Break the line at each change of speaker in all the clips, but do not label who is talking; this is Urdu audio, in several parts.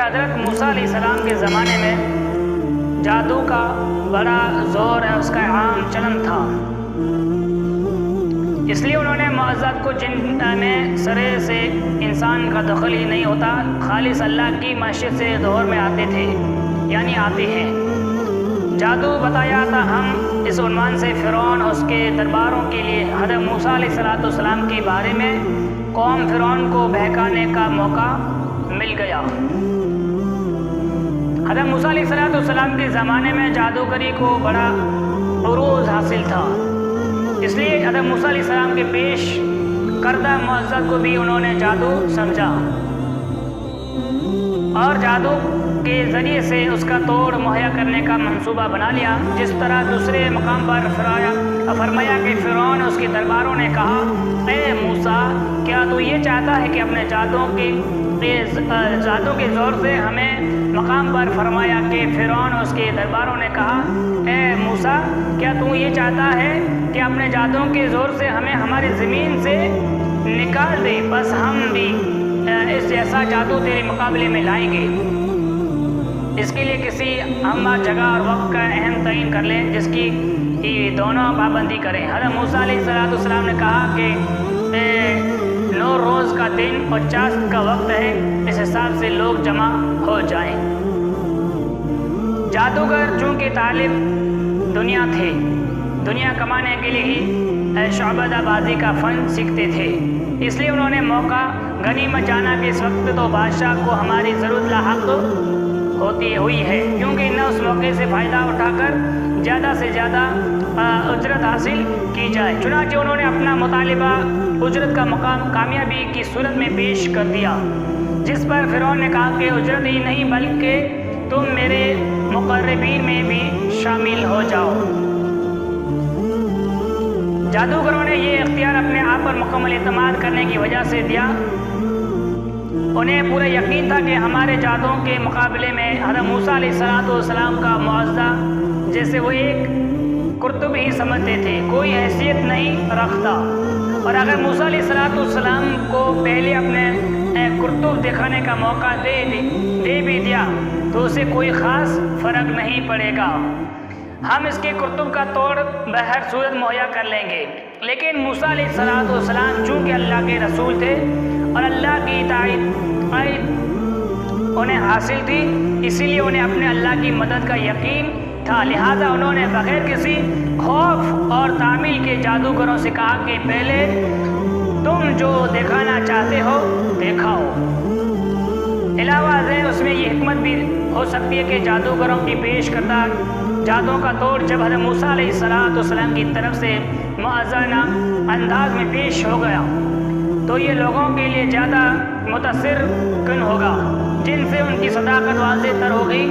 حضرت موسیٰ علیہ السلام کے زمانے میں جادو کا بڑا زور ہے، اس کا عام چلن تھا، اس لیے انہوں نے معزز کو جن میں سرے سے انسان کا دخل ہی نہیں ہوتا، خالص اللہ کی معیشت سے دور میں آتے تھے، یعنی آتے ہیں۔ جادو بتایا تھا ہم اس عنوان سے فرعون اور اس کے درباروں کے لیے حضرت موسیٰ علیہ السلام کے بارے میں قوم فرعون کو بہکانے کا موقع مل گیا۔ حضرت موسیٰ علیہ السلام کے زمانے میں جادوگری کو بڑا عروج حاصل تھا، اس لیے حضرت موسیٰ علیہ السلام کے پیش کردہ معجزات کو بھی انہوں نے جادو سمجھا اور جادو کے ذریعے سے اس کا توڑ مہیا کرنے کا منصوبہ بنا لیا۔ جس طرح دوسرے مقام پر فرمایا کہ فرعون اس کے درباروں نے کہا، اے موسیٰ، کیا تو یہ چاہتا ہے کہ اپنے جادو کے زور سے ہمیں مقام پر فرمایا کہ فرعون اس کے درباروں نے کہا، اے موسیٰ، کیا تو یہ چاہتا ہے کہ اپنے جادو کے زور سے ہمیں ہماری زمین سے نکال دے، بس ہم بھی اس جیسا جادو تیرے مقابلے میں لائیں گے۔ اس کے لیے کسی ہمہ جگہ اور وقت کا اہم تعین کر لیں جس کی دونوں پابندی کریں۔ حضرت موسیٰ علیہ السلام نے کہا کہ 9 روز کا دن اور 50 کا وقت ہے، اس حساب سے لوگ جمع ہو جائیں۔ جادوگر چونکہ طالب دنیا تھے، دنیا کمانے کے لیے ہی شعبدہ بازی کا فن سیکھتے تھے، اس لیے انہوں نے موقع غنیمت جانا کہ اس وقت تو بادشاہ کو ہماری ضرورت لاحق ہوتی ہوئی ہے، کیونکہ نہ اس موقع سے فائدہ اٹھا کر زیادہ سے زیادہ اجرت حاصل کی جائے۔ چنانچہ انہوں نے اپنا مطالبہ اجرت کا مقام کامیابی کی صورت میں پیش کر دیا، جس پر فرعون نے کہا کہ اجرت ہی نہیں بلکہ تم میرے مقربین میں بھی شامل ہو جاؤ۔ جادوگروں نے یہ اختیار اپنے آپ پر مکمل اعتماد کرنے کی وجہ سے دیا۔ انہیں پورا یقین تھا کہ ہمارے جادو کے مقابلے میں حضرت موسیٰ علیہ السلام کا معجزہ جیسے وہ ایک کرتب ہی سمجھتے تھے، کوئی حیثیت نہیں رکھتا، اور اگر موسیٰ علیہ السلام کو پہلے اپنے کرتب دکھانے کا موقع دے بھی دیا تو اسے کوئی خاص فرق نہیں پڑے گا، ہم اس کے کرتب کا توڑ بہر صورت مہیا کر لیں گے۔ لیکن موسیٰ علیہ السلام چونکہ اللہ کے رسول تھے اور اللہ کی اطاعت انہیں حاصل تھی، اسی لیے انہیں اپنے اللہ کی مدد کا یقین تھا، لہذا انہوں نے بغیر کسی خوف اور تعمیل کے جادوگروں سے کہا کہ پہلے تم جو دکھانا چاہتے ہو دکھاؤ۔ علاوہ ازیں اس میں یہ حکمت بھی ہو سکتی ہے کہ جادوگروں کی پیش کردہ جادو کا توڑ جب حضرت موسیٰ علیہ السلام کی طرف سے معززانہ انداز میں پیش ہو گیا تو یہ لوگوں کے لیے زیادہ متاثر کن ہوگا، جن سے ان کی صداقت واضح تر ہوگی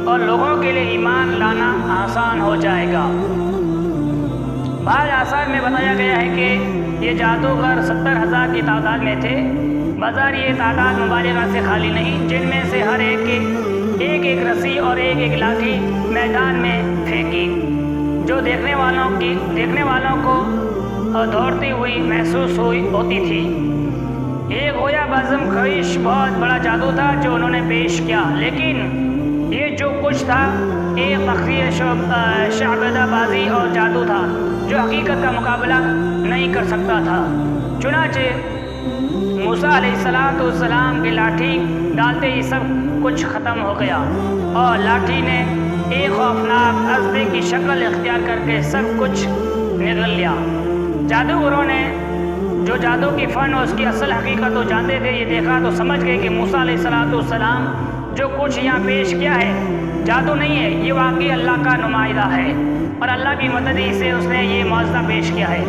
اور لوگوں کے لیے ایمان لانا آسان ہو جائے گا۔ بعض آثار میں بتایا گیا ہے کہ یہ جادوگر 70,000 کی تعداد میں تھے، بظاہر یہ تعداد مبالغہ سے خالی نہیں، جن میں سے ہر ایک رسی اور ایک لاٹھی میدان میں پھینکی جو دیکھنے والوں کو دوڑتی ہوئی محسوس ہوتی تھی۔ ایک گویا بزم خیش بہت بڑا جادو تھا جو انہوں نے پیش کیا، لیکن یہ جو کچھ تھا ایک تخفیہ شعبدہ بازی اور جادو تھا جو حقیقت کا مقابلہ نہیں کر سکتا تھا۔ چنانچہ موسیٰ علیہ السلام کی لاٹھی ڈالتے ہی سب کچھ ختم ہو گیا اور لاٹھی نے ایک خوفناک اژدھے کی شکل اختیار کر کے سب کچھ نگل لیا۔ جادوگروں نے جو جادو کی فن اور اس کی اصل حقیقت کو جانتے تھے، یہ دیکھا تو سمجھ گئے کہ موسیٰ علیہ السلام جو کچھ یہاں پیش کیا ہے جادو نہیں ہے، یہ واقعی اللہ کا نمائندہ ہے اور اللہ کی مدد ہی سے اس نے یہ معجزہ پیش کیا ہے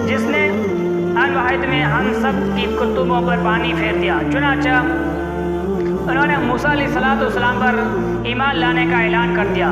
جس نے ان واحد میں ہم سب کی کتبوں پر پانی پھیر دیا۔ چنانچہ انہوں نے موسیٰ علیہ السلام پر ایمان لانے کا اعلان کر دیا۔